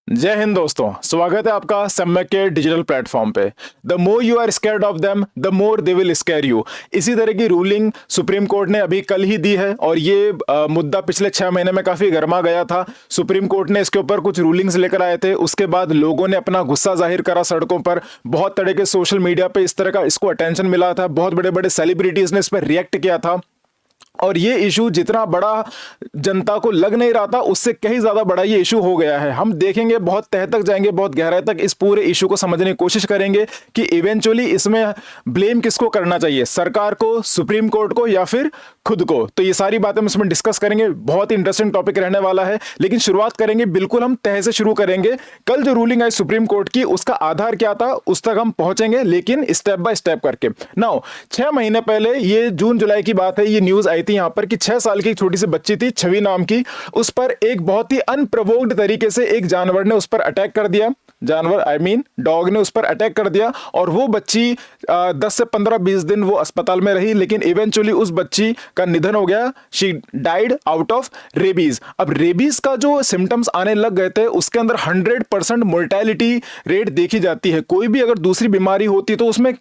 जय हिंद दोस्तों, स्वागत है आपका सम्यक के डिजिटल प्लेटफॉर्म पे। The more you are scared of them the more they will scare you. इसी तरह की रूलिंग सुप्रीम कोर्ट ने अभी कल ही दी है और ये मुद्दा पिछले 6 महीने में काफी गर्मा गया था। सुप्रीम कोर्ट ने इसके ऊपर कुछ रूलिंग्स लेकर आए थे, उसके बाद लोगों ने अपना गुस्सा जाहिर करा सड़कों पर। बहुत तरह के सोशल मीडिया पे इस तरह का इसको अटेंशन मिला था, बहुत बड़े बड़े सेलिब्रिटीज ने इस पर रिएक्ट किया था और ये इशू जितना बड़ा जनता को लग नहीं रहा था उससे कहीं ज्यादा बड़ा ये इशू हो गया है। हम देखेंगे, बहुत तह तक जाएंगे, बहुत गहराई तक इस पूरे इशू को समझने की कोशिश करेंगे कि इवेंचुअली इसमें ब्लेम किसको करना चाहिए, सरकार को, सुप्रीम कोर्ट को या फिर खुद को। तो ये सारी बातें हम इसमें डिस्कस करेंगे। बहुत इंटरेस्टिंग टॉपिक रहने वाला है, लेकिन शुरुआत करेंगे बिल्कुल हम तह से शुरू करेंगे। कल जो रूलिंग आई सुप्रीम कोर्ट की, उसका आधार क्या था उस तक हम पहुंचेंगे, लेकिन स्टेप बाय स्टेप करके। नाउ 6 महीने पहले, ये जून जुलाई की बात है, ये न्यूज आई थी यहां पर कि 6 साल की एक छोटी सी बच्ची थी, छवि नाम की, उस पर एक बहुत ही अनप्रोवोक्ड तरीके से एक जानवर ने उस पर अटैक कर दिया। जानवर आई मीन डॉग ने उस पर अटैक कर दिया और वो बच्ची 10 से 15-20 दिन वो अस्पताल में रही, लेकिन इवेंचुअली उस बच्ची का निधन हो गया। She died out of rabies. अब रेबीज का जो सिम्टम्स आने लग गए थे, उसके अंदर 100% मोर्टेलिटी रेट देखी जाती है। कोई भी अगर दूसरी बीमारी होती तो उसमें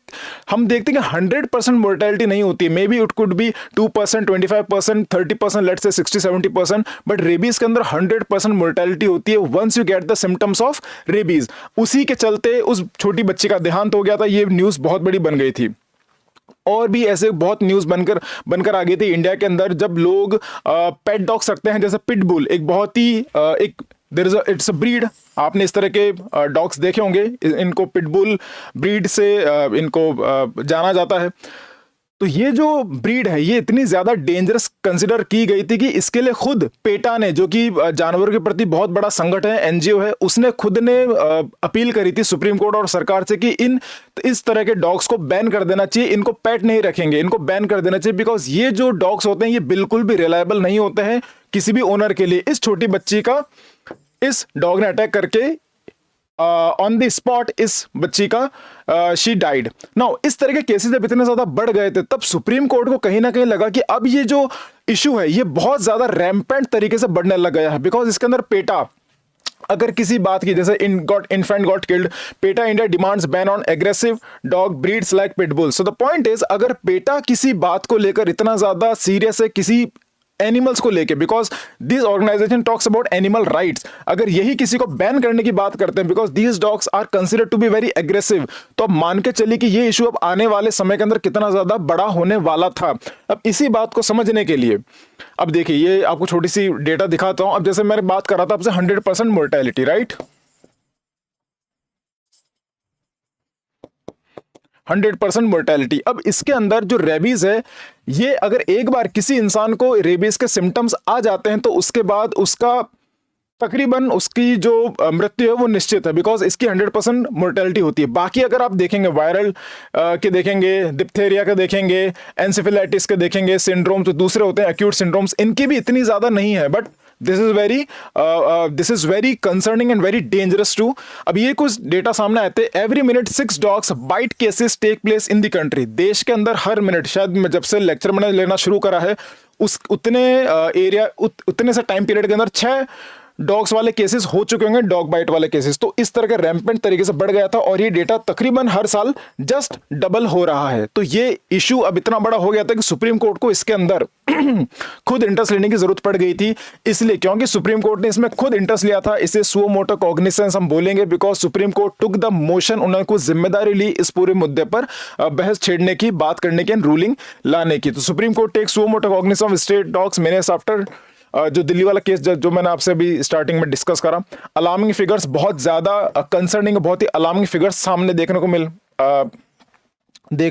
हम देखते हैं कि 100% मोर्टेलिटी नहीं होती, may be it could be 2%, 25%, 30%, let's say 60-70%, but rabies के अंदर 100% मोर्टेलिटी होती है once you get the symptoms of rabies. उसी के चलते उस छोटी बच्ची का देहांत हो गया था। ये न्यूज बहुत बड़ी बन गई थी और भी ऐसे बहुत न्यूज बनकर आ गई थी इंडिया के अंदर, जब लोग पेट डॉग्स रखते हैं, जैसे पिटबुल, एक बहुत ही एक इट्स अ ब्रीड। आपने इस तरह के डॉग्स देखे होंगे, इनको पिटबुल ब्रीड से इनको जाना जाता है। तो ये जो ब्रीड है, ये इतनी ज्यादा डेंजरस कंसिडर की गई थी कि इसके लिए खुद पेटा ने, जो कि जानवरों के प्रति बहुत बड़ा संगठन है, एनजीओ है, उसने खुद ने अपील करी थी सुप्रीम कोर्ट और सरकार से कि इस तरह के डॉग्स को बैन कर देना चाहिए, इनको पेट नहीं रखेंगे, इनको बैन कर देना चाहिए, बिकॉज ये जो डॉग्स होते हैं ये बिल्कुल भी रिलायबल नहीं होते हैं किसी भी ओनर के लिए। इस छोटी बच्ची का इस डॉग ने अटैक करके ऑन द स्पॉट इस बच्ची का शी डाइड। नाउ इस तरह के केसेस जब इतने ज्यादा बढ़ गए थे, तब सुप्रीम कोर्ट को कहीं ना कहीं लगा कि अब ये जो इशू है ये बहुत ज्यादा रैम्पेंट तरीके से बढ़ने लग गया है, बिकॉज इसके अंदर पेटा अगर किसी बात की, जैसे infant got killed, PETA India demands ban on aggressive dog breeds like pitbull. So the point is, अगर पेटा किसी बात को लेकर इतना ज्यादा सीरियस है किसी एनिमल्स को लेके, because this organisation talks about animal rights, अगर यही किसी को बैन करने की बात करते हैं because these dogs are considered to be very aggressive, तो अब मान के चलिए कि ये इशू अब आने वाले समय के अंदर कितना ज्यादा बड़ा होने वाला था। अब इसी बात को समझने के लिए, अब देखिए, ये आपको छोटी सी डेटा दिखाता हूं। अब जैसे मैंने बात कर रहा था आपसे 100% मोर्टेलिटी, राइट, 100% मोर्टेलिटी। अब इसके अंदर जो रेबीज है, ये अगर एक बार किसी इंसान को रेबीज के सिम्टम्स आ जाते हैं तो उसके बाद उसका तकरीबन उसकी जो मृत्यु है वो निश्चित है, बिकॉज इसकी 100% मोर्टेलिटी होती है। बाकी अगर आप देखेंगे वायरल के देखेंगे, डिप्थेरिया के देखेंगे, एंसेफेलाइटिस के देखेंगे, सिंड्रोम जो दूसरे होते हैं एक्यूट सिंड्रोम्स, इनकी भी इतनी ज्यादा नहीं है, but this is very concerning and very dangerous too. अब ये कुछ डेटा सामने आते हैं, every minute 6 dogs bite cases take place in the country. देश के अंदर हर मिनट, शायद जब से लेक्चर मैंने लेना शुरू करा है उतने से टाइम पीरियड के अंदर 6 डॉग्स वाले केसेस हो चुके होंगे, डॉग बाइट वाले केसेस। तो इस तरह का रैम्पेंट तरीके से बढ़ गया था और ये डेटा तकरीबन हर साल जस्ट डबल हो रहा है। तो ये इशू अब इतना बड़ा हो गया था कि सुप्रीम कोर्ट को इसके अंदर खुद इंटरेस्ट लेने की जरूरत पड़ गई थी। इसलिए क्योंकि सुप्रीम कोर्ट ने इसमें खुद इंटरेस्ट लिया था, इसे सुओ मोटो कॉग्निसेंस हम बोलेंगे, because supreme court took the motion, उन्होंने कुछ जिम्मेदारी ली इस पूरे मुद्दे पर बहस छेड़ने की, बात करने की, रूलिंग लाने की। तो supreme court take suo motu cognisance of state dogs menace after जो दिल्ली वाला केस जो मैंने आपसे अभी स्टार्टिंग में डिस्कस करा। अलार्मिंग फिगर्स, बहुत ज्यादा कंसर्निंग, बहुत ही अलार्मिंग फिगर्स सामने देखने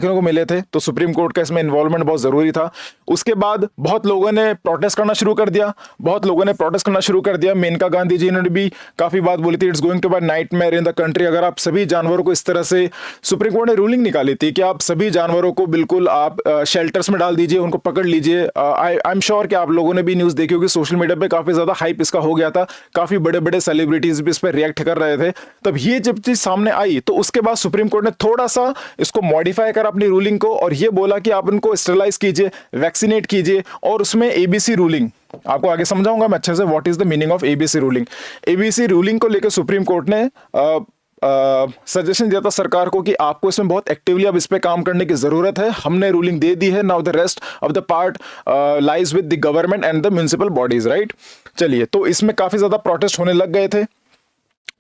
को मिले थे। तो सुप्रीम कोर्ट का इसमें इन्वॉल्वमेंट बहुत जरूरी था। उसके बाद बहुत लोगों ने प्रोटेस्ट करना शुरू कर दिया। मेनका गांधी जी ने भी काफी बात बोली थी, it's going to be nightmare in the country. अगर आप सभी जानवरों को इस तरह से, सुप्रीम कोर्ट ने रूलिंग निकाली थी कि आप सभी जानवरों को बिल्कुल आप शेल्टर्स में डाल दीजिए, उनको पकड़ लीजिए। आई एम श्योर कि आप लोगों ने भी न्यूज देखी होगी, सोशल मीडिया पे काफी ज्यादा हाइप इसका हो गया था, काफी बड़े बड़े सेलिब्रिटीज भी इस पर रिएक्ट कर रहे थे। तब ये जब चीज सामने आई तो उसके बाद सुप्रीम कोर्ट ने थोड़ा सा इसको मॉडिफाई मॉडिफाई करा अपनी रूलिंग को और ये बोला कि आप उनको स्टेरलाइज कीजिए, वैक्सीनेट कीजिए, और उसमें एबीसी रूलिंग आपको आगे समझाऊंगा मैं अच्छे से what is the meaning of ABC ruling. ABC ruling को लेकर सुप्रीम कोर्ट ने सजेशन दिया था सरकार को कि आपको इसमें बहुत एक्टिवली अब इस पे काम करने की जरूरत है। हमने रूलिंग दे दी है, now the rest of the part lies with the government and the municipal bodies, right. चलिए, तो इसमें काफी ज्यादा प्रोटेस्ट होने लग गए थे,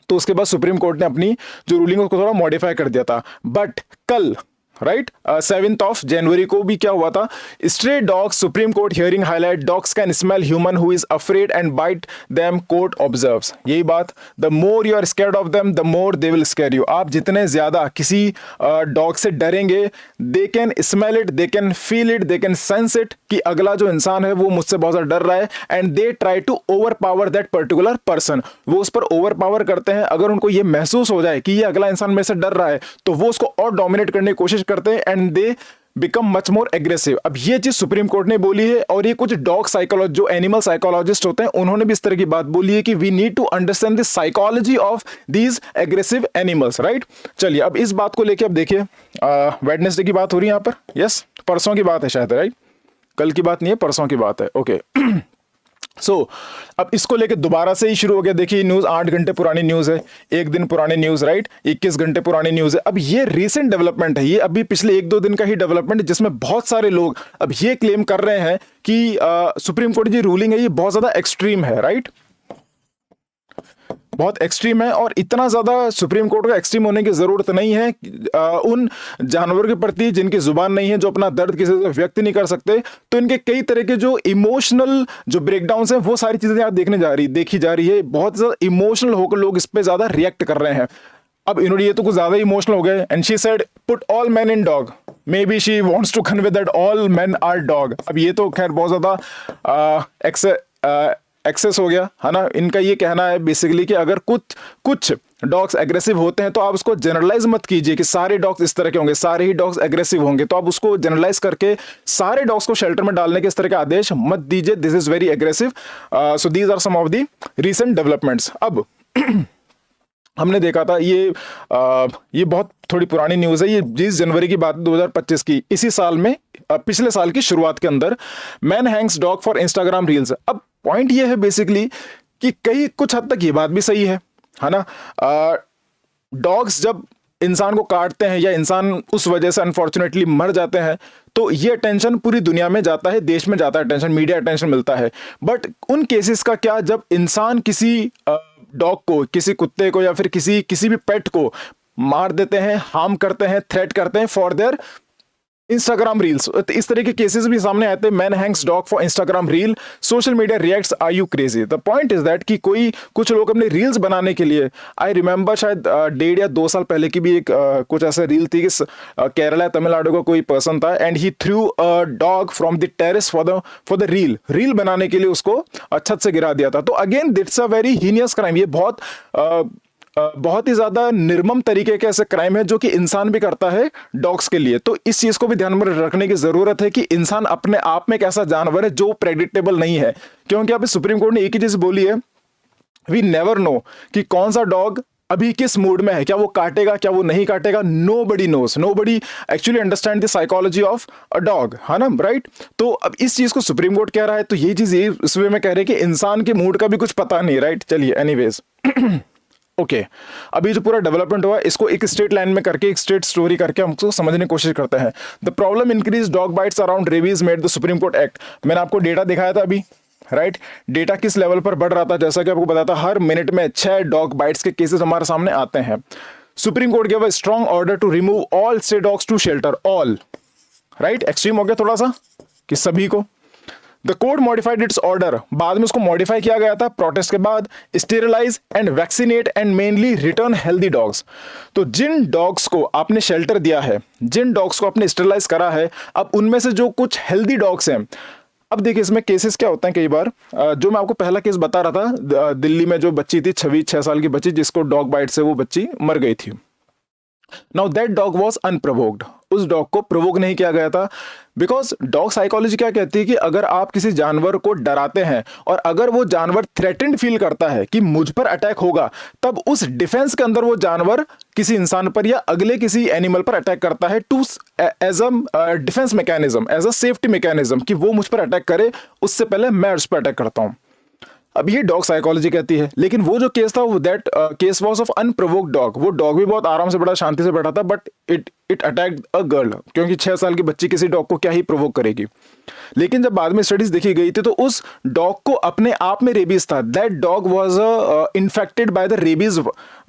तो उसके बाद सुप्रीम कोर्ट ने अपनी जो रूलिंग उसको थोड़ा मॉडिफाई कर दिया था। बट कल राइट 7th of January को भी क्या हुआ था, stray dogs Supreme Court hearing highlight dogs can smell human who is afraid and bite them, court observes. यही बात, the more you are scared of them the more they will scare you. आप जितने ज्यादा किसी dog से डरेंगे, they can smell it, they can feel it, they can sense it कि अगला जो इंसान है वो मुझसे बहुत ज्यादा डर रहा है, and they try to overpower that particular person. वो उस पर ओवर पावर करते हैं। अगर उनको ये महसूस हो जाए कि ये अगला इंसान मेरे से डर रहा है तो वो उसको और डोमिनेट करने की कोशिश करते हैं, and they become much more aggressive. अब ये चीज सुप्रीम कोर्ट ने बोली है, और ये कुछ डॉग साइकोलॉजी जो एनिमल साइकोलॉजिस्ट होते हैं उन्होंने भी इस तरह की बात बोली है कि we need to understand the psychology of these aggressive animals, right. चलिए, अब इस बात को लेके अब देखिए, वेडनेसडे की बात हो रही है यहाँ पर, यस, परसों की बात है शायद, राइट, कल की बात नहीं है, परसों की बात है, ओके। अब इसको लेके दोबारा से ही शुरू हो गया। देखिए न्यूज 8 घंटे पुरानी न्यूज है, एक दिन पुरानी न्यूज, राइट, 21 घंटे पुरानी न्यूज है। अब ये रीसेंट डेवलपमेंट है, ये अभी पिछले 1-2 दिन का ही डेवलपमेंट है, जिसमें बहुत सारे लोग अब ये क्लेम कर रहे हैं कि सुप्रीम कोर्ट की रूलिंग है ये बहुत ज्यादा एक्सट्रीम है, राइट, बहुत एक्सट्रीम है। और इतना ज्यादा सुप्रीम कोर्ट का एक्सट्रीम होने की जरूरत नहीं है उन जानवरों के प्रति जिनकी जुबान नहीं है, जो अपना दर्द किसी से व्यक्त नहीं कर सकते। तो इनके कई तरह के जो इमोशनल जो ब्रेकडाउन है वो सारी चीजें आप देखी जा रही है। बहुत ज्यादा इमोशनल होकर लोग इस पे ज्यादा रिएक्ट कर रहे हैं। अब इन्होंने ये तो कुछ ज्यादा इमोशनल हो गए, and she said put all man in dog, maybe she wants to convey that all man are dog. अब ये तो खैर बहुत ज्यादा एक्सेस हो गया है ना। इनका ये कहना है बेसिकली कि अगर कुछ डॉग्स एग्रेसिव होते हैं तो आप उसको जनरलाइज मत कीजिए कि सारे डॉग्स इस तरह के होंगे, सारे ही डॉग्स एग्रेसिव होंगे। तो आप उसको जनरलाइज करके सारे डॉग्स को शेल्टर में डालने के इस तरह के आदेश मत दीजिए, this is very aggressive. So these are some of the recent developments. अब हमने देखा था ये बहुत थोड़ी पुरानी न्यूज़ है, ये 20 जनवरी की बात 2025 की। इसी साल में पिछले साल की शुरुआत के अंदर man hangs dog for Instagram reels. अब पॉइंट ये है बेसिकली कि कुछ हद तक ये बात भी सही है ना। डॉग्स जब इंसान को काटते हैं या इंसान उस वजह से अनफॉर्चुनेटली मर जाते हैं तो ये अटेंशन पूरी दुनिया में जाता है, देश में जाता है अटेंशन, मीडिया अटेंशन मिलता है। बट उन केसेस का क्या जब इंसान किसी डॉग को, किसी कुत्ते को या फिर किसी भी पेट को मार देते हैं, हार्म करते हैं, थ्रेट करते हैं फॉर देयर इंस्टाग्राम रील्स। इस तरह के केसेस भी सामने आते हैं। Man hangs dog for Instagram reel, social media reacts, are you crazy. The point is that कि कुछ लोग अपने रील्स बनाने के लिए, आई रिमेंबर शायद 1.5 या 2 साल पहले की भी एक कुछ ऐसे रील थी कि केरला तमिलनाडु का कोई पर्सन था and he through a dog from the terrace for the reel बनाने के लिए उसको छत से गिरा दिया था। तो again that's a very heinous crime. ये बहुत ही ज्यादा निर्मम तरीके के ऐसे क्राइम है जो कि इंसान भी करता है डॉग्स के लिए। तो इस चीज को भी ध्यान में रखने की जरूरत है कि इंसान अपने आप में एक ऐसा जानवर है जो प्रेडिक्टेबल नहीं है। क्योंकि अभी सुप्रीम कोर्ट ने एक ही चीज बोली है, वी नेवर नो कि कौन सा डॉग अभी किस मूड में है, क्या वो काटेगा, क्या वो नहीं काटेगा। Nobody nose, nobody actually understand the psychology of a dog, है ना, राइट। तो अब इस चीज को सुप्रीम कोर्ट कह रहा है, तो ये चीज इस वे में कह रहे हैं कि इंसान के मूड का भी कुछ पता नहीं, राइट। चलिए एनीवेज ओके अभी जो पूरा डेवलपमेंट हुआ इसको एक स्टेट लाइन में करके, एक स्टेट स्टोरी करके हम उसको समझने की कोशिश करते हैं। The problem increase dog bytes around rabies made the supreme court act. मैंने आपको डेटा दिखाया था अभी, राइट। डेटा किस लेवल पर बढ़ रहा था, जैसा कि आपको बताया था हर मिनट में 6 डॉग बाइट्स के केसेस हमारे सामने आते हैं। Supreme court give a strong order to remove all stray dogs to shelter, all, right. Extreme हो गया थोड़ा सा कि सभी को। The court modified its order, बाद में उसको मॉडिफाई किया गया था प्रोटेस्ट के बाद। Sterilise and vaccinate and mainly return healthy dogs. तो जिन डॉग्स को आपने शेल्टर दिया है, जिन डॉग्स को आपने स्टेरिलाइज करा है, अब उनमें से जो कुछ हेल्दी डॉग्स हैं, अब देखिए इसमें केसेस क्या होते हैं कई बार, जो मैं आपको पहला केस बता रहा था, दिल्ली में जो बच्ची थी 6 साल की बच्ची, जिसको डॉग बाइट से वो बच्ची मर गई थी। Now that dog was unprovoked, उस डॉग को प्रोवोक नहीं किया गया था। बिकॉज डॉग साइकोलॉजी क्या कहती है कि अगर आप किसी जानवर को डराते हैं और अगर वो जानवर थ्रेटेंड फील करता है कि मुझ पर अटैक होगा, तब उस डिफेंस के अंदर वो जानवर किसी इंसान पर या अगले किसी एनिमल पर अटैक करता है to as a defence mechanism, as a safety mechanism, कि वो मुझ पर अटैक करे उससे पहले मैं उस पर अटैक करता हूं। अब ये डॉग साइकोलॉजी कहती है, लेकिन वो जो केस था that case was of unprovoked dog. वो डॉग भी बहुत आराम से, बड़ा शांति से बैठा था, but it attacked a girl, क्योंकि 6 साल की बच्ची किसी डॉग को क्या ही प्रोवोक करेगी। लेकिन जब बाद में स्टडीज देखी गई थी तो उस डॉग को अपने आप में रेबीज था। That dog was infected by the rabies,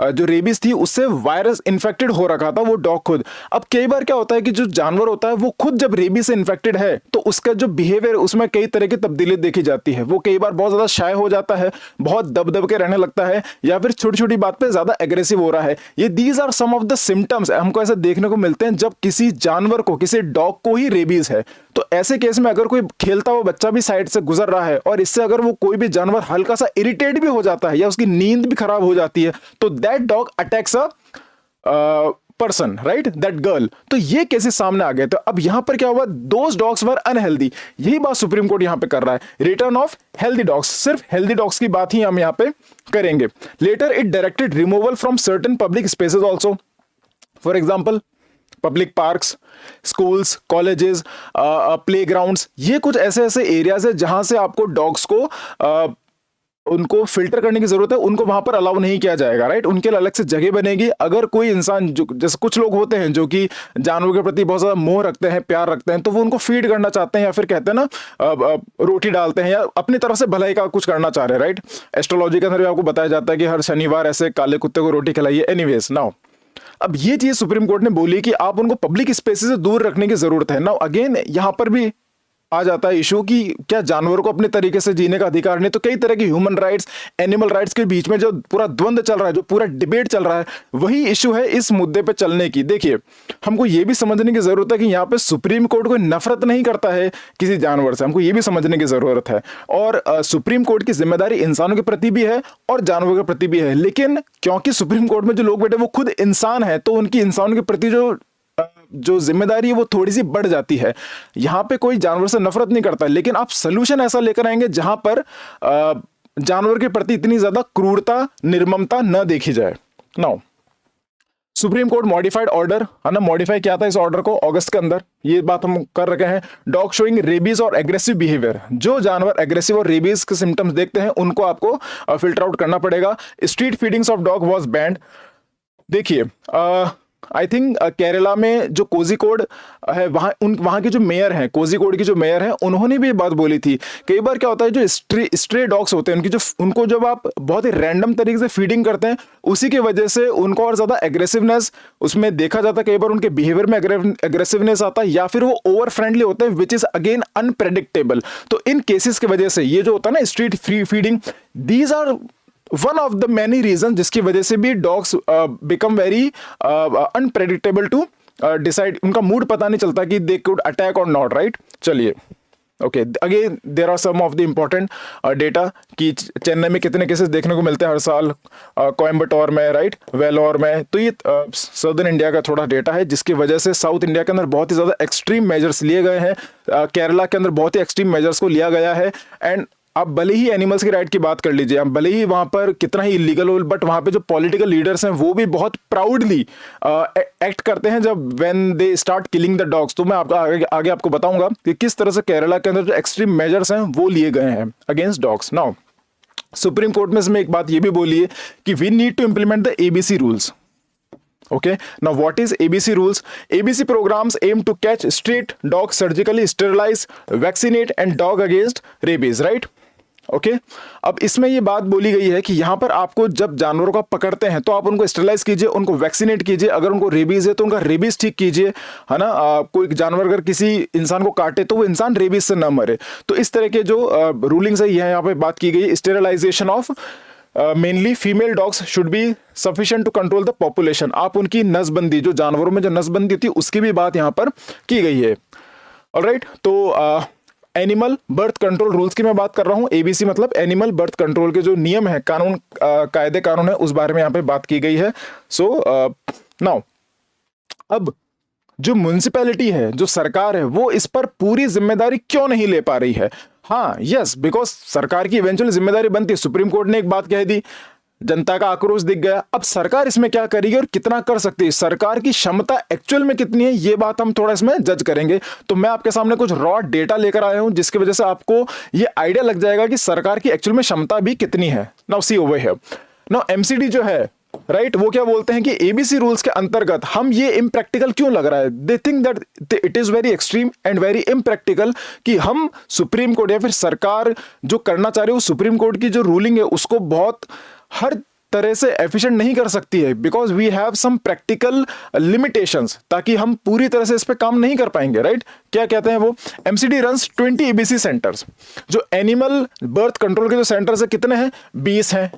जो रेबीज थी उससे वायरस इन्फेक्टेड हो रखा था वो डॉग खुद। अब कई बार क्या होता है कि जो जानवर होता है वो खुद जब रेबीज से इन्फेक्टेड है तो उसका जो बिहेवियर, उसमें कई तरह की तब्दीली देखी जाती है। वो कई बार बहुत ज्यादा शाय हो जाता है, बहुत दब के रहने लगता है, या फिर छोटी छोटी बात पे ज्यादा एग्रेसिव हो रहा है। ये these are some of the symptoms हमको ऐसे देखने को मिलते हैं जब किसी जानवर को, किसी डॉग को ही रेबीज है। तो ऐसे केस में अगर कोई खेलता हुआ बच्चा भी साइड से गुजर रहा है और इससे अगर वो कोई भी जानवर हल्का सा इरिटेट भी हो जाता है या उसकी नींद भी खराब हो जाती है तो that dog attacks a person, right, that girl. तो ये केसेस सामने आ गए। तो अब यहां पर क्या हुआ, दोज डॉग्स वर अनहेल्दी। यही बात सुप्रीम कोर्ट यहां पे कर रहा है। रिटर्न ऑफ हेल्दी डॉग्स, सिर्फ हेल्दी डॉग्स की बात ही हम यहां पे करेंगे। Later it directed removal from certain public spaces also, for example public parks, schools, colleges, playgrounds. ये कुछ ऐसे ऐसे एरियाज है जहां से आपको डॉग्स को उनको फिल्टर करने की जरूरत है, उनको वहां पर अलाउ नहीं किया जाएगा, राइट। उनके लिए अलग से जगह बनेगी। अगर कोई इंसान, जो जैसे कुछ लोग होते हैं जो कि जानवरों के प्रति बहुत ज्यादा मोह रखते हैं, प्यार रखते हैं, तो वो उनको फीड करना चाहते हैं या फिर कहते हैं ना रोटी डालते हैं या अपनी तरफ से भलाई का कुछ करना चाह रहे हैं, राइट। एस्ट्रोलॉजी के अंदर भी आपको बताया जाता है कि हर शनिवार ऐसे काले कुत्ते को रोटी खिलाइए। एनीवेज, नाउ अब ये चीज सुप्रीम कोर्ट ने बोली कि आप उनको पब्लिक स्पेसेस से दूर रखने की जरूरत है। नाउ अगेन यहां पर भी आ जाता है इशू कि क्या जानवरों को अपने तरीके से जीने का अधिकार नहीं। तो कई तरह की ह्यूमन राइट्स, एनिमल राइट्स के बीच में जो पूरा द्वंद्व चल रहा है, जो पूरा डिबेट चल रहा है, वही इशू है इस मुद्दे पे चलने की। देखिए, हमको ये भी समझने की जरूरत है कि यहाँ पे सुप्रीम कोर्ट कोई नफरत नहीं करता है किसी जानवर से, हमको ये भी समझने की जरूरत है। और सुप्रीम कोर्ट की जिम्मेदारी इंसानों के प्रति भी है और जानवरों के प्रति भी है। लेकिन क्योंकि सुप्रीम कोर्ट में जो लोग बैठे वो खुद इंसान है, तो उनकी इंसानों के प्रति जो जिम्मेदारी है वो थोड़ी सी बढ़ जाती है। यहां पे कोई जानवर से नफरत नहीं करता, लेकिन आप सोल्यूशन ऐसा लेकर आएंगे जहां पर जानवर के प्रति इतनी ज्यादा क्रूरता, निर्ममता न देखी जाए। Now supreme court modified order, है ना, मॉडिफाई किया था इस ऑर्डर को अगस्त के अंदर। ये बात हम कर रखे हैं। डॉग शोइंग रेबीज और एग्रेसिव बिहेवियर, जो जानवर एग्रेसिव और रेबीज के सिम्टम्स देखते हैं उनको आपको फिल्टर आउट करना पड़ेगा। Street feedings of dog was band. देखिए, आई थिंक केरला में जो कोझिकोड है, वहां की जो मेयर है, कोझिकोड की जो मेयर है, उन्होंने भी ये बात बोली थी। कई बार क्या होता है, जो स्ट्रे डॉग्स होते हैं उनको जब आप बहुत ही रैंडम तरीके से फीडिंग करते हैं, उसी की वजह से उनको और ज्यादा एग्रेसिवनेस उसमें देखा जाता है। कई बार उनके बिहेवियर में एग्रेसिवनेस आता है, या फिर वो ओवर फ्रेंडली होते हैं, विच इज अगेन अनप्रेडिक्टेबल। तो इन केसेस की वजह से ये जो होता है ना street free feeding, these are one of the many reason जिसकी वजह से भी dogs become very unpredictable to decide. उनका मूड पता नहीं चलता कि दे कुड अटैक और नॉट, राइट। चलिए, okay, again there are some of the important data कि चेन्नई में कितने केसेस देखने को मिलते हैं हर साल, कोयम्बटोर में, राइट, वेलोर में। तो ये सदर्न इंडिया का थोड़ा डेटा है, जिसकी वजह से साउथ इंडिया के अंदर बहुत ही ज्यादा एक्सट्रीम मेजर्स लिए गए हैं। केरला के अंदर बहुत ही एक्सट्रीम मेजर्स को लिया गया है। एंड आप भले ही एनिमल्स की राइट की बात कर लीजिए, आप भले ही वहां पर कितना ही इलीगल हो, बट वहां पे जो पॉलिटिकल लीडर्स हैं वो भी बहुत प्राउडली एक्ट करते हैं जब when they start killing the dogs. तो मैं आगे आपको बताऊंगा कि किस तरह से केरला के अंदर जो एक्सट्रीम मेजर्स हैं वो लिए गए हैं against dogs. Now supreme court में इसमें एक बात ये भी बोली है कि we need to implement the ABC rules. Okay, now what is ABC rules? ABC programs aim to catch street dogs, surgically sterilize, vaccinate and dog against rabies, right? Okay अब इसमें ये बात बोली गई है कि यहां पर आपको जब जानवरों को पकड़ते हैं तो आप उनको स्टेरलाइज कीजिए, उनको वैक्सीनेट कीजिए। अगर उनको रेबीज है तो उनका रेबीज ठीक कीजिए, है ना। कोई जानवर अगर किसी इंसान को काटे तो वो इंसान रेबीज से ना मरे। तो इस तरह के जो रूलिंग्स है यहाँ पे बात की गई। Sterilisation of mainly female dogs should be sufficient to control the population. आप उनकी नसबंदी, जो जानवरों में जो नसबंदी थी उसकी भी बात यहाँ पर की गई है। ऑलराइट, तो एनिमल बर्थ कंट्रोल रूल्स की मैं बात कर रहा हूं। एबीसी मतलब एनिमल बर्थ कंट्रोल के जो नियम है, कानून, कायदे कानून है, उस बारे में यहाँ पे बात की गई है। सो नाउ अब जो म्युनिसिपैलिटी है, जो सरकार है, वो इस पर पूरी जिम्मेदारी क्यों नहीं ले पा रही है? हाँ, यस, बिकॉज सरकार की इवेंचुअली जिम्मेदारी बनती है। सुप्रीम कोर्ट ने एक बात कह दी जनता का आक्रोश दिख गया। अब सरकार इसमें क्या करेगी और कितना कर सकती है, सरकार की क्षमता एक्चुअल में कितनी है, ये बात हम थोड़ा इसमें जज करेंगे। तो मैं आपके सामने कुछ रॉ डेटा लेकर आया हूं जिसकी वजह से आपको ये आइडिया लग जाएगा कि सरकार की एक्चुअल में क्षमता भी कितनी है। Now see over here, now MCD जो है राइट, वो क्या बोलते हैं कि एबीसी रूल्स के अंतर्गत हम ये इम्प्रैक्टिकल क्यों लग रहा है, they think that it is very extreme and very impractical कि हम सुप्रीम कोर्ट या फिर सरकार जो करना चाह रही है वो सुप्रीम कोर्ट की जो रूलिंग है उसको बहुत हर तरह से एफिशिएंट नहीं कर सकती है, because we have some practical limitations, ताकि हम पूरी तरह से इस पे काम नहीं कर पाएंगे राइट। क्या कहते हैं वो, एमसीडी रन्स 20 एबीसी सेंटर्स, जो एनिमल बर्थ कंट्रोल के जो सेंटर्स है कितने हैं, 20 हैं।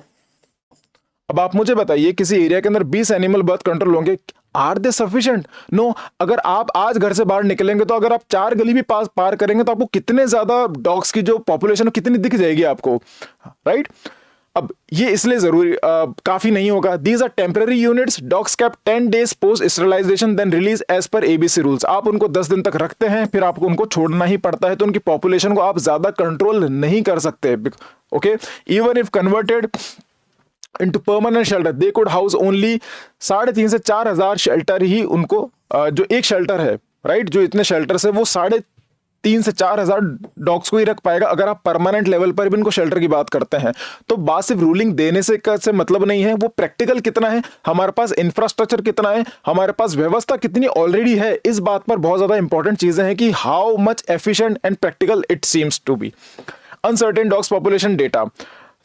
अब आप मुझे बताइए किसी एरिया के अंदर 20 एनिमल बर्थ कंट्रोल होंगे, आर दे सफिशिएंट, नो। अगर आप आज घर से बाहर निकलेंगे तो अगर आप 4 गली भी पार करेंगे तो आपको कितने ज्यादा डॉग्स की जो पॉपुलेशन है कितनी दिख जाएगी आपको, राइट। अब ये इसलिए जरूरी काफी नहीं होगा। These are temporary units, dogs kept 10 days post sterilisation then release as per ABC rules. आप उनको 10 दिन तक रखते हैं फिर आपको उनको छोड़ना ही पड़ता है, तो उनकी पॉपुलेशन को आप ज्यादा कंट्रोल नहीं कर सकते। Okay, even if converted into permanent shelter they could house only 3,500 से 4,000 शेल्टर ही उनको जो एक शेल्टर है राइट, जो इतने शेल्टर्स है वो 3,500 से 4,000 डॉग्स को ही रख पाएगा अगर आप परमानेंट लेवल पर भी इनको शेल्टर की बात करते हैं। तो बात सिर्फ रूलिंग देने से मतलब नहीं है, वो प्रैक्टिकल कितना है, हमारे पास इंफ्रास्ट्रक्चर कितना है, हमारे पास व्यवस्था कितनी ऑलरेडी है, इस बात पर बहुत ज्यादा इंपॉर्टेंट चीजें हैं कि how much efficient and practical it seems to be. Uncertain dogs population data,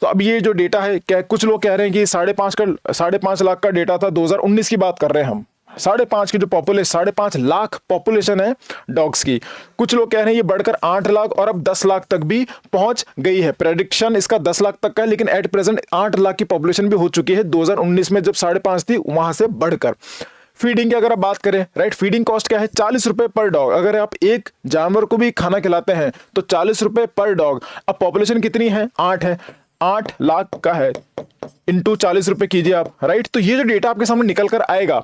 तो अब ये जो डेटा है, क्या कुछ लोग कह रहे हैं कि 5.5 लाख का डेटा था, 2019 की बात कर रहे हैं हम, 5.5 की जो 5.5 लाख पॉपुलेशन है डॉग्स की। कुछ लोग कह रहे हैं ये बढ़कर 8 लाख और अब 10 लाख तक भी पहुंच गई है। प्रेडिक्शन इसका 10 लाख तक का है, लेकिन एट प्रेजेंट 8 लाख की पॉपुलेशन भी हो चुकी है 2019 में जब 5.5 थी वहां से बढ़कर। फीडिंग की अगर आप बात करें राइट, फीडिंग कॉस्ट क्या है, 40 रुपए पर डॉग। अगर आप एक जानवर को भी खाना खिलाते हैं तो 40 रुपए पर डॉग। अब पॉपुलेशन कितनी है, 8 है, 8 लाख का है, इंटू 40 रुपए कीजिए आप राइट। तो ये जो डेटा आपके सामने निकल कर आएगा,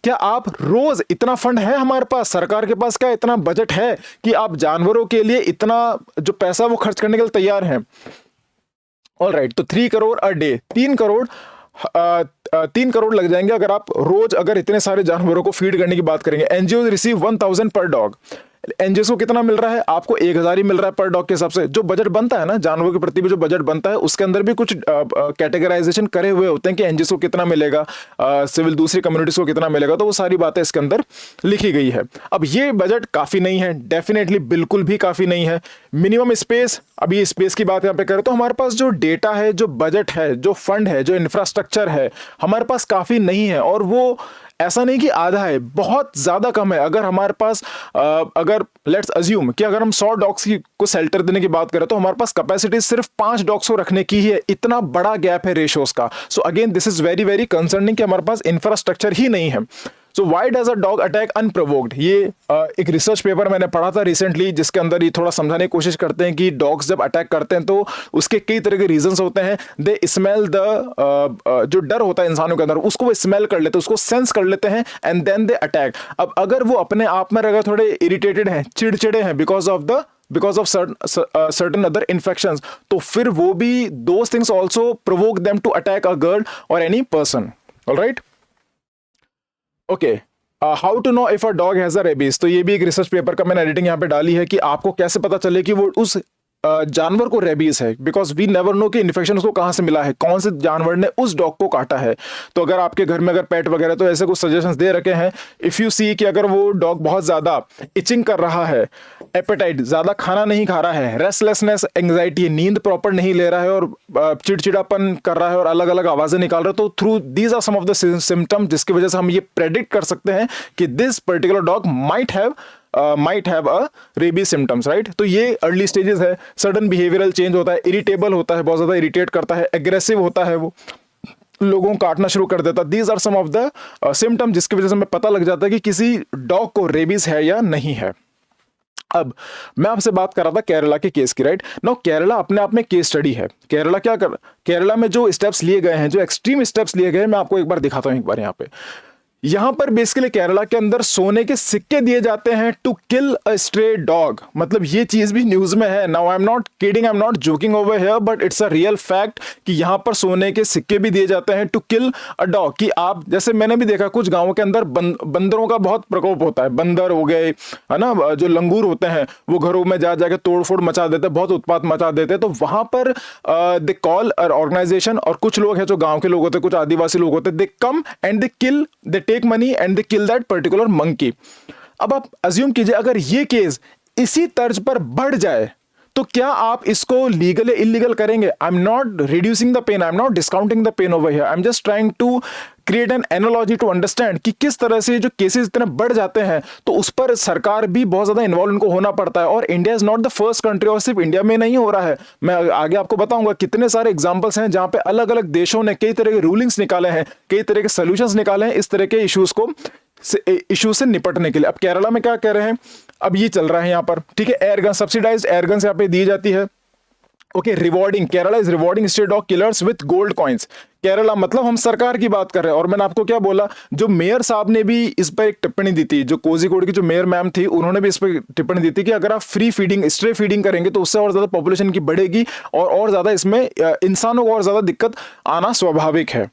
क्या आप रोज इतना फंड है हमारे पास, सरकार के पास क्या इतना बजट है कि आप जानवरों के लिए इतना जो पैसा वो खर्च करने के लिए तैयार हैं। ऑलराइट, तो 3 करोड़ अ डे, 3 करोड़ लग जाएंगे अगर आप रोज अगर इतने सारे जानवरों को फीड करने की बात करेंगे। एनजीओ रिसीव 1,000 पर डॉग। एनजीओ को कितना मिल रहा है, आपको 1,000 ही मिल रहा है पर डॉग के हिसाब से। जो बजट बनता है ना जानवरों के प्रति भी जो बजट बनता है उसके अंदर भी कुछ कैटेगराइजेशन करे हुए होते हैं कि एनजीओ को कितना मिलेगा, सिविल दूसरी कम्युनिटीज को कितना मिलेगा, तो वो सारी बातें इसके अंदर लिखी गई है। अब ये बजट काफी नहीं है, डेफिनेटली बिल्कुल भी काफी नहीं है। मिनिमम स्पेस, अभी स्पेस की बात यहाँ पे करें तो हमारे पास जो डेटा है, जो बजट है, जो फंड है, जो इंफ्रास्ट्रक्चर है, हमारे पास काफी नहीं है। और वो ऐसा नहीं कि आधा है, बहुत ज्यादा कम है। अगर हमारे पास अगर लेट्स अज्यूम कि अगर हम 100 डॉग्स को शेल्टर देने की बात करें तो हमारे पास कैपेसिटी सिर्फ 5 डॉग्स को रखने की ही है। इतना बड़ा गैप है रेशियोज का। So again this is very very concerning कि हमारे पास इंफ्रास्ट्रक्चर ही नहीं है। So why does a dog attack unprovoked, ये एक रिसर्च पेपर मैंने पढ़ा था रिसेंटली जिसके अंदर ये थोड़ा समझाने की कोशिश करते हैं कि डॉग्स जब अटैक करते हैं तो उसके कई तरह के रीजंस होते हैं। दे स्मेल द जो डर होता है इंसानों के अंदर उसको वो स्मेल कर लेते हैं, उसको सेंस कर लेते हैं एंड देन दे अटैक। अब अगर वो अपने आप में अगर थोड़े इरिटेटेड हैं, चिड़चिड़े हैं because of certain other infections, तो फिर वो भी those things also provoke them to attack a girl or any person. All right? Okay, how to know if a dog has a rabies, तो ये भी एक रिसर्च पेपर का मैंने एडिटिंग यहाँ पे डाली है कि आपको कैसे पता चले कि वो उस जानवर को रेबीज है, बिकॉज वी नेवर नो कि इन्फेक्शन उसको कहां से मिला है, कौन से जानवर ने उस डॉग को काटा है। तो अगर आपके घर में अगर पेट वगैरह, तो ऐसे कुछ सजेशंस दे रखे हैं। इफ यू सी कि अगर वो डॉग बहुत ज्यादा इचिंग कर रहा है, एपेटाइट, ज्यादा खाना नहीं खा रहा है, रेस्टलेसनेस, एंग्जाइटी, नींद प्रॉपर नहीं ले रहा है और चिड़चिड़ापन कर रहा है और अलग अलग आवाजें निकाल रहा है, तो through these are some of the symptoms जिसकी वजह से हम ये प्रेडिक्ट कर सकते हैं कि this particular dog might have a rabies symptoms, right? तो ये अर्ली स्टेजेस है। सडन बिहेवियरल चेंज होता है, इरिटेबल होता है, बहुत ज्यादा इरिटेट करता है, एग्रेसिव होता है, वो लोगों को काटना शुरू कर देता है। These are some of the symptoms जिसकी वजह से हमें पता लग जाता है कि किसी डॉग को रेबीज है या नहीं है। अब मैं आपसे बात कर रहा था केरला के केस की, राइट? नाउ केरला अपने आप में केस स्टडी है। केरला में जो स्टेप्स लिए गए हैं, जो एक्सट्रीम स्टेप्स लिए गए हैं, मैं आपको एक बार दिखाता हूं, एक बार यहाँ पे यहां पर बेसिकली केरला के अंदर सोने के सिक्के दिए जाते हैं to kill a stray dog. मतलब ये चीज भी न्यूज में है। Now I am not kidding, I am not joking over here, but it's a real fact कि यहां पर सोने के सिक्के भी दिए जाते हैं टू किल अ डॉग। कि आप जैसे मैंने भी देखा कुछ गांवों के अंदर बंदरों का बहुत प्रकोप होता है। बंदर हो गए, है ना, जो लंगूर होते हैं वो घरों में जा जाके तोड़फोड़ मचा देते हैं, बहुत उत्पात मचा देते हैं। तो वहां पर दे कॉल ऑर्गेनाइजेशन, और कुछ लोग हैं जो गांव के लोग होते हैं, कुछ आदिवासी लोग होते हैं, they come and they kill, they take money and they kill that particular monkey. अब आप अज्यूम कीजिए अगर ये केस इसी तर्ज पर बढ़ जाए तो क्या आप इसको लीगल या इलीगल करेंगे? I am not reducing the pain, I am not discounting the pain over here, I am just trying to create an analogy to understand कि किस तरह से जो केसेस इतने बढ़ जाते हैं तो उस पर सरकार भी बहुत ज्यादा इन्वॉल्व उनको होना पड़ता है। और India is not the first country, और सिर्फ इंडिया में नहीं हो रहा है। मैं आगे आपको बताऊंगा कितने सारे एग्जांपल्स हैं जहां पे अलग अलग देशों ने कई तरह के रूलिंग्स निकाले हैं, कई तरह के सोल्यूशंस निकाले हैं इस तरह के इश्यूज से निपटने के लिए। अब केरला में क्या कह रहे हैं, अब ये चल रहा है यहाँ पर, ठीक है, एयरगन, सब्सिडाइज्ड एयरगन यहाँ पे दी जाती है। Okay, rewarding, Kerala is rewarding stray dog killers with gold coins. Kerala मतलब हम सरकार की बात कर रहे हैं। और मैंने आपको क्या बोला, जो मेयर साहब ने भी इस पर एक टिप्पणी दी थी, जो कोझिकोड की जो मेयर मैम थी, उन्होंने भी इस पर टिप्पणी दी थी कि अगर आप फ्री फीडिंग, स्ट्रे फीडिंग करेंगे तो उससे और ज्यादा पॉपुलेशन की बढ़ेगी और ज्यादा इसमें इंसानों को और ज्यादा दिक्कत आना स्वाभाविक है।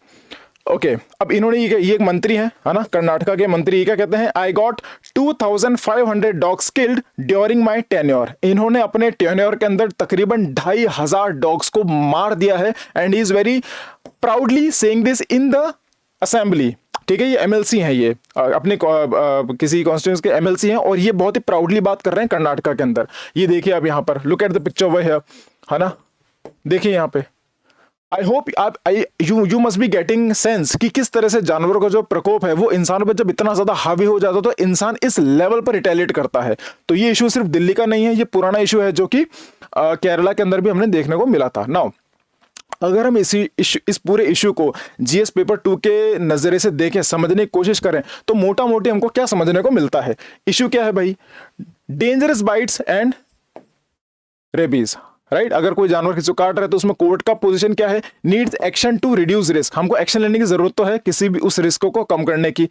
ओके, अब इन्होंने ये एक मंत्री है ना, कर्नाटका के मंत्री, क्या कहते हैं, I got 2500 dogs killed during my tenure. इन्होंने अपने टेन्योर के अंदर तकरीबन 2500 डॉग्स को मार दिया है and he is very proudly saying this in the assembly. ठीक है, ये एमएलसी हैं, ये अपने किसी कॉन्स्टिट्यूंसी के एमएलसी हैं और ये बहुत ही प्राउडली बात कर रहे हैं कर्नाटका के अंदर। ये देखिए आप यहाँ पर, look at the picture over here, है ना, देखिए यहाँ पे। आई होप आप you must be getting sense कि किस तरह से जानवरों का जो प्रकोप है वो इंसानों पर जब इतना ज्यादा हावी हो जाता है तो इंसान इस लेवल पर रिटेलिएट करता है। तो ये इशू सिर्फ दिल्ली का नहीं है, ये पुराना इशू है जो कि केरला के अंदर भी हमने देखने को मिला था। नाउ अगर हम इस पूरे इशू को जीएस पेपर 2 के नजरिए से देखें, समझने की कोशिश करें तो मोटा मोटी हमको क्या समझने को मिलता है। इशू क्या है भाई, dangerous bytes and rabies, right. अगर कोई जानवर किसी को काट रहा है तो उसमें कोर्ट का पोजीशन क्या है, needs action to reduce risk. हमको एक्शन लेने की जरूरत तो है किसी भी उस रिस्क को कम करने की।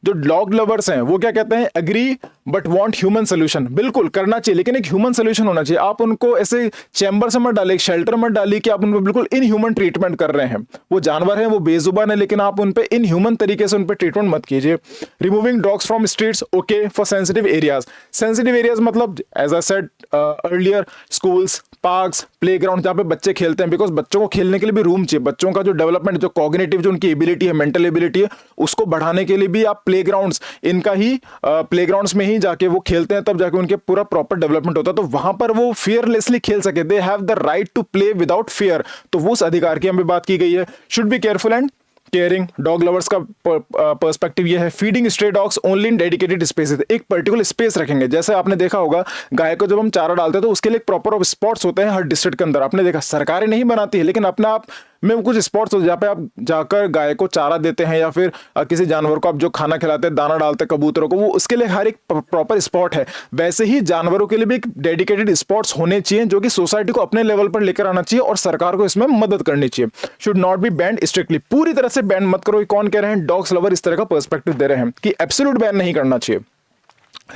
जो डॉग लवर्स हैं वो क्या कहते हैं, agree but want human solution. बिल्कुल करना चाहिए लेकिन एक ह्यूमन सोल्यूशन होना चाहिए। आप उनको ऐसे चैम्बर से मत डालिए, शेल्टर मत डालिए कि आप उन पर बिल्कुल इन ह्यूमन ट्रीटमेंट कर रहे हैं। वो जानवर है, वो बेजुबान है, लेकिन आप उन पर इन ह्यूमन तरीके से उन पर ट्रीटमेंट मत कीजिए। Removing dogs from streets, okay, for sensitive areas. Sensitive areas मतलब as I said earlier, schools, parks, playground जहाँ पे बच्चे खेलते हैं, बिकॉज बच्चों को खेलने के लिए भी रूम चाहिए। बच्चों का जो डेवलपमेंट, जो कॉग्निटिव, जो उनकी एबिलिटी है, मेंटल एबिलिटी है, उसको बढ़ाने के लिए भी आप प्लेग्राउंड्स, इनका ही प्लेग्राउंड्स में ही जाके वो खेलते हैं, तब जाके उनके पूरा प्रॉपर डेवलपमेंट होता है। तो वहां पर वो फियरलेसली खेल सके, they have the right to play without fear. तो वो उस अधिकार की हमें बात की गई है। Should be careful and caring. Dog lovers का पर्सपेक्टिव ये है, feeding stray dogs only in dedicated spaces. एक पर्टिकुलर स्पेस रखेंगे। जैसे आपने देखा होगा गाय को जब हम चारा डालते हैं तो उसके लिए प्रॉपर स्पॉट्स होते हैं हर डिस्ट्रिक्ट के अंदर। आपने देखा सरकारें नहीं बनाती है, लेकिन अपने आप में कुछ स्पॉट्स होते हैं जहाँ पे आप जाकर गाय को चारा देते हैं या फिर किसी जानवर को आप जो खाना खिलाते हैं, दाना डालते हैं कबूतरों को, वो उसके लिए हर एक प्रॉपर स्पॉट है। वैसे ही जानवरों के लिए भी एक डेडिकेटेड स्पॉट्स होने चाहिए जो कि सोसाइटी को अपने लेवल पर लेकर आना चाहिए और सरकार को इसमें मदद करनी चाहिए। Should not be band strictly, पूरी तरह से बैन मत करो। कौन कह रहे हैं, डॉग्स लवर इस तरह का पर्सपेक्टिव दे रहे हैं कि एब्सोल्यूट बैन नहीं करना चाहिए।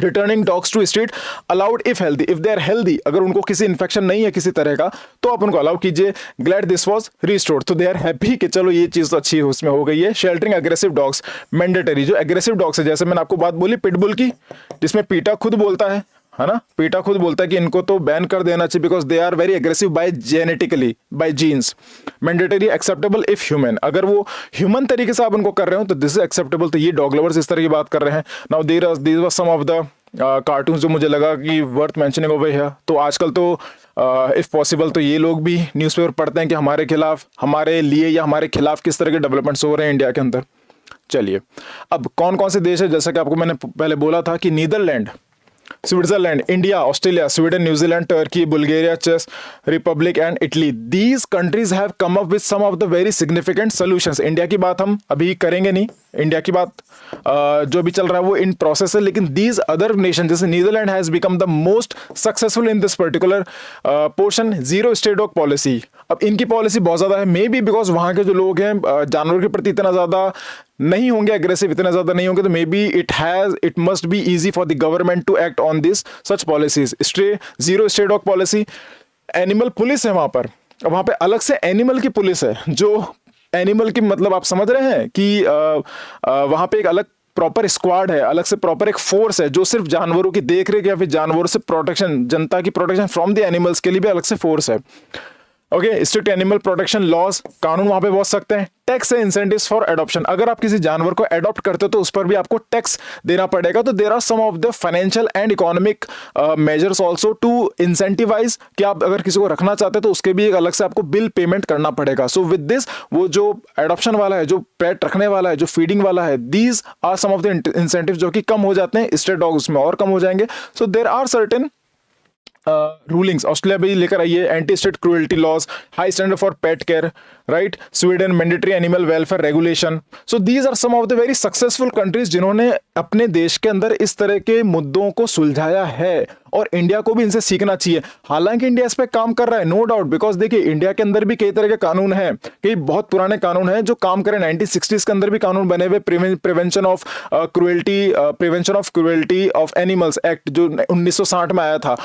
Returning dogs to street allowed if healthy, if they are healthy, अगर उनको किसी इन्फेक्शन नहीं है किसी तरह का तो आप उनको अलाउ कीजिए। ग्लैड दिस वाज रिस्टोर्ड, तो दे आर हैप्पी कि चलो ये चीज तो अच्छी है उसमें हो गई है। शेल्टरिंग एग्रेसिव डॉग्स मैंडेटरी, जो एग्रेसिव डॉग्स है, जैसे मैंने आपको बात बोली पिटबुल की, जिसमें पीटा खुद बोलता है ना, पीटा खुद बोलता है कि इनको तो बैन कर देना चाहिए because they are very aggressive by genetically, by genes. Mandatory acceptable if human, अगर वो ह्यूमन तरीके से आप उनको कर रहे हो तो दिस इज एक्सेप्टेबल। तो ये डॉग लवर्स इस तरह की बात कर रहे हैं। Now these were some of the cartoons जो मुझे लगा कि वर्थ मेंशनिंग ओवर हियर। तो आजकल तो इफ पॉसिबल तो ये लोग भी न्यूज़पेपर पढ़ते हैं कि हमारे खिलाफ, हमारे लिए या हमारे खिलाफ किस तरह के डेवलपमेंट्स हो रहे हैं इंडिया के अंदर। चलिए, अब कौन कौन से देश है, जैसा कि आपको मैंने पहले बोला था कि Netherland, Switzerland, India, Australia, Sweden, New Zealand, Turkey, Bulgaria, चेक Republic and Italy, these countries have come up with some of the very significant solutions. India की बात हम अभी करेंगे नहीं, इंडिया की बात जो भी चल रहा है वो इन प्रोसेस है, लेकिन दीज अदर नेशन जैसे Netherland has become the most successful in this particular portion, zero stray dog policy. अब इनकी पॉलिसी बहुत ज्यादा है, मे बी बिकॉज वहां के जो लोग हैं जानवर के प्रति इतना ज्यादा नहीं होंगे एग्रेसिव, इतने ज्यादा नहीं होंगे, तो maybe it must be easy for the government to act on this such policies. Zero stray dog policy, animal police है वहां पर, वहां पे अलग से एनिमल की पुलिस है, जो एनिमल की मतलब आप समझ रहे हैं कि वहां पे एक अलग प्रॉपर स्क्वाड है, अलग से प्रॉपर एक फोर्स है जो सिर्फ जानवरों की देखरेख या फिर जानवरों से प्रोटेक्शन, जनता की प्रोटेक्शन फ्रॉम द एनिमल्स के लिए भी अलग से फोर्स है। Okay, strict animal protection laws, कानून वहां पे बहुत सख्त हैं। टैक्स है इंसेंटिव्स फॉर एडॉप्शन, अगर आप किसी जानवर को एडॉप्ट करते हो तो उस पर भी आपको टैक्स देना पड़ेगा। तो there are some of the financial and economic measures also to incentivise कि आप अगर किसी को रखना चाहते हैं तो उसके भी एक अलग से आपको बिल पेमेंट करना पड़ेगा। सो विद दिस, वो जो एडॉप्शन वाला है, जो पेट रखने वाला है, जो फीडिंग वाला है, these are some of the incentive जो कि कम हो जाते हैं, स्ट्रे डॉग्स में और कम हो जाएंगे। So there are certain rulings Australia भी लेकर आई है, anti state cruelty laws, high standard for pet care, right, Sweden mandatory animal welfare regulation. So these are some of the very successful countries जिन्होंने अपने देश के अंदर इस तरह के मुद्दों को सुलझाया है, और इंडिया को भी इनसे सीखना चाहिए। हालांकि इंडिया इस पे काम कर रहा है, नो डाउट, बिकॉज देखिए इंडिया के अंदर भी कई तरह के कानून हैं, कई बहुत पुराने कानून हैं जो काम करें। 1960s के अंदर भी कानून बने हुए, prevention of cruelty of animals act जो 1960 में आया था,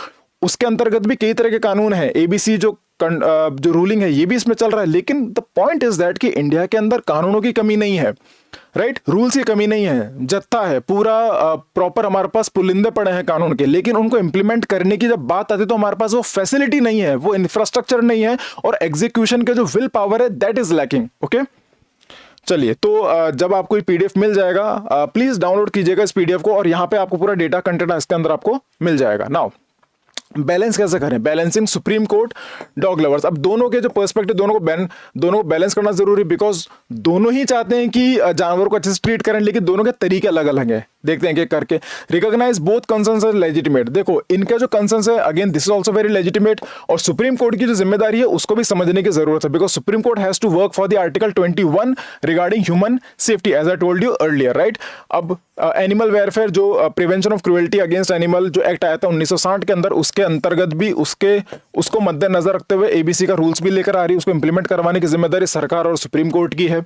उसके अंतर्गत भी कई तरह के कानून हैं। एबीसी जो रूलिंग है ये भी इसमें चल रहा है। लेकिन द पॉइंट इज दैट कि इंडिया के अंदर कानूनों की कमी नहीं है, राइट, रूल्स की कमी नहीं है, जत्था है पूरा प्रॉपर, हमारे पास पुलिंदे पड़े हैं कानून के, लेकिन उनको इंप्लीमेंट करने की जब बात आती है तो हमारे पास वो फैसिलिटी नहीं है, वो इंफ्रास्ट्रक्चर नहीं है, और एग्जीक्यूशन के जो विल पावर है दैट इज लैकिंग। ओके, चलिए, तो जब आपको ये पीडीएफ मिल जाएगा, प्लीज डाउनलोड कीजिएगा इस पीडीएफ को, और यहाँ पे आपको पूरा डेटा कंटेंट इसके अंदर आपको मिल जाएगा। नाउ बैलेंस कैसे करें, balancing supreme court dog lovers. अब दोनों के जो पर्सपेक्टिव, दोनों को बैलेंस करना जरूरी, बिकॉज दोनों ही चाहते हैं कि जानवर को अच्छे से ट्रीट करें, लेकिन दोनों के तरीके अलग अलग हैं। देखते हैं कि करके recognise both concerns as legitimate. देखो इनका जो कंसर्न्स है, again this is also very legitimate, और सुप्रीम कोर्ट की जो जिम्मेदारी है उसको भी समझने की जरूरत है, because supreme court has to work for the article 21 regarding human safety, as I told you earlier, right. अब एनिमल वेलफेयर, जो prevention of cruelty against animal जो एक्ट आया था 1960 के अंदर, उसके अंतर्गत भी उसको मद्देनजर रखते हुए एबीसी का रूल्स भी लेकर आ रही है, उसको इंप्लीमेंट करवाने की जिम्मेदारी सरकार और सुप्रीम कोर्ट की है।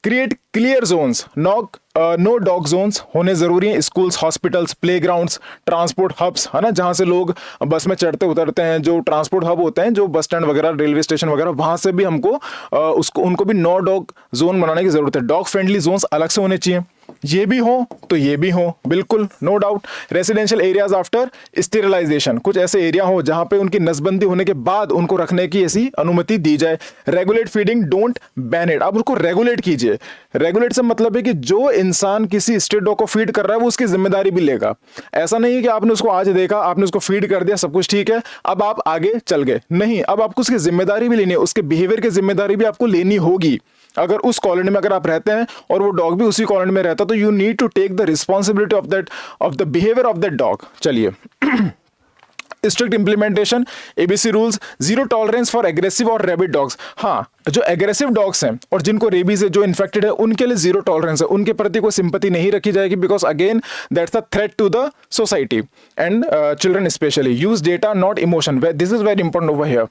Create clear zones, no dog zones होने जरूरी है, schools, hospitals, playgrounds, transport hubs, है ना, जहां से लोग बस में चढ़ते उतरते हैं, जो ट्रांसपोर्ट हब होते हैं, जो बस स्टैंड वगैरह, रेलवे स्टेशन वगैरह, वहां से भी हमको उनको भी नो डॉग जोन बनाने की जरूरत है। डॉग फ्रेंडली जोन्स अलग से होने चाहिए, ये भी हो तो ये भी हो, बिल्कुल no doubt. Residential areas after sterilisation, कुछ ऐसे एरिया हो जहां पे उनकी नसबंदी होने के बाद उनको रखने की ऐसी अनुमति दी जाए। Regulate feeding, don't ban it, आप उसको रेगुलेट कीजिए। रेगुलेट से मतलब है कि जो इंसान किसी स्ट्रीट डॉग को फीड कर रहा है वो उसकी जिम्मेदारी भी लेगा। ऐसा नहीं है कि आपने उसको आज देखा, आपने उसको फीड कर दिया, सब कुछ ठीक है, अब आप आगे चल गए, नहीं, अब आपको उसकी जिम्मेदारी भी लेनी है, उसके बिहेवियर की जिम्मेदारी भी आपको लेनी होगी। अगर उस कॉलोनी में अगर आप रहते हैं और वो डॉग भी उसी कॉलोनी में रहता है, तो you need to take the responsibility of the behaviour of that dog. चलिए, strict implementation ABC rules, zero tolerance for aggressive और रैबिड डॉग्स। हाँ, जो एग्रेसिव डॉग्स हैं और जिनको रेबीज है, जो इन्फेक्टेड है, उनके लिए जीरो टॉलरेंस है, उनके प्रति कोई सिंपैथी नहीं रखी जाएगी, because again that's a threat to the society and children specially. Use data not emotion, this is very important over here.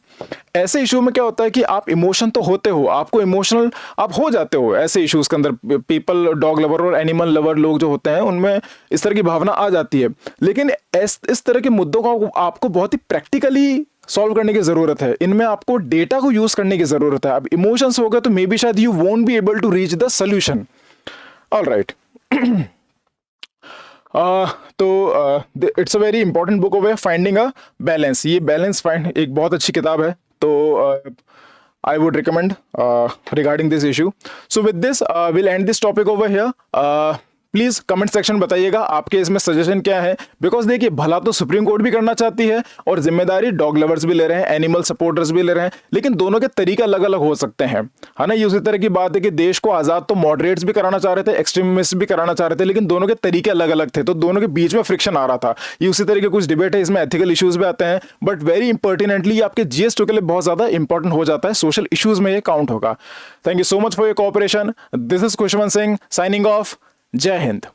ऐसे इशू में क्या होता है कि आप इमोशन तो होते हो, आपको इमोशनल आप हो जाते हो ऐसे इश्यूज के अंदर, पीपल, डॉग लवर और एनिमल लवर लोग जो होते हैं उनमें इस तरह की भावना आ जाती है, लेकिन इस तरह के मुद्दों को आपको बहुत ही प्रैक्टिकली सॉल्व करने की जरूरत है। इनमें आपको डेटा को यूज करने की जरूरत है। अब इमोशंस हो गए तो मे बी शायद you won't be able to reach the solution. Alright, तो it's a very important book over finding a balance. ये बैलेंस फाइंड एक बहुत अच्छी किताब है, तो I would recommend regarding this issue. So with this, we'll end this topic over here. Please comment section बताइएगा आपके इसमें सजेशन क्या है, बिकॉज देखिए भला तो सुप्रीम कोर्ट भी करना चाहती है और जिम्मेदारी डॉग लवर्स भी ले रहे हैं, एनिमल सपोर्टर्स भी ले रहे हैं, लेकिन दोनों के तरीके अलग अलग हो सकते हैं, है ना। ये उसी तरह की बात है कि देश को आजाद तो मॉडरेट्स भी कराना चाह रहे थे, एक्सट्रीमिस्ट भी कराना चाह रहे थे, लेकिन दोनों के तरीके अलग अलग थे, तो दोनों के बीच में फ्रिक्शन आ रहा था। ये उसी तरह के कुछ डिबेट है, इसमें एथिकल इश्यूज भी आते हैं, बट वेरी इंपॉर्टेंटली आपके GS2 के लिए बहुत ज्यादा इंपॉर्टेंट हो जाता है, सोशल इश्यूज में ये काउंट होगा। Thank you so much for your cooperation. This is Khushwant Singh signing off. जय हिंद।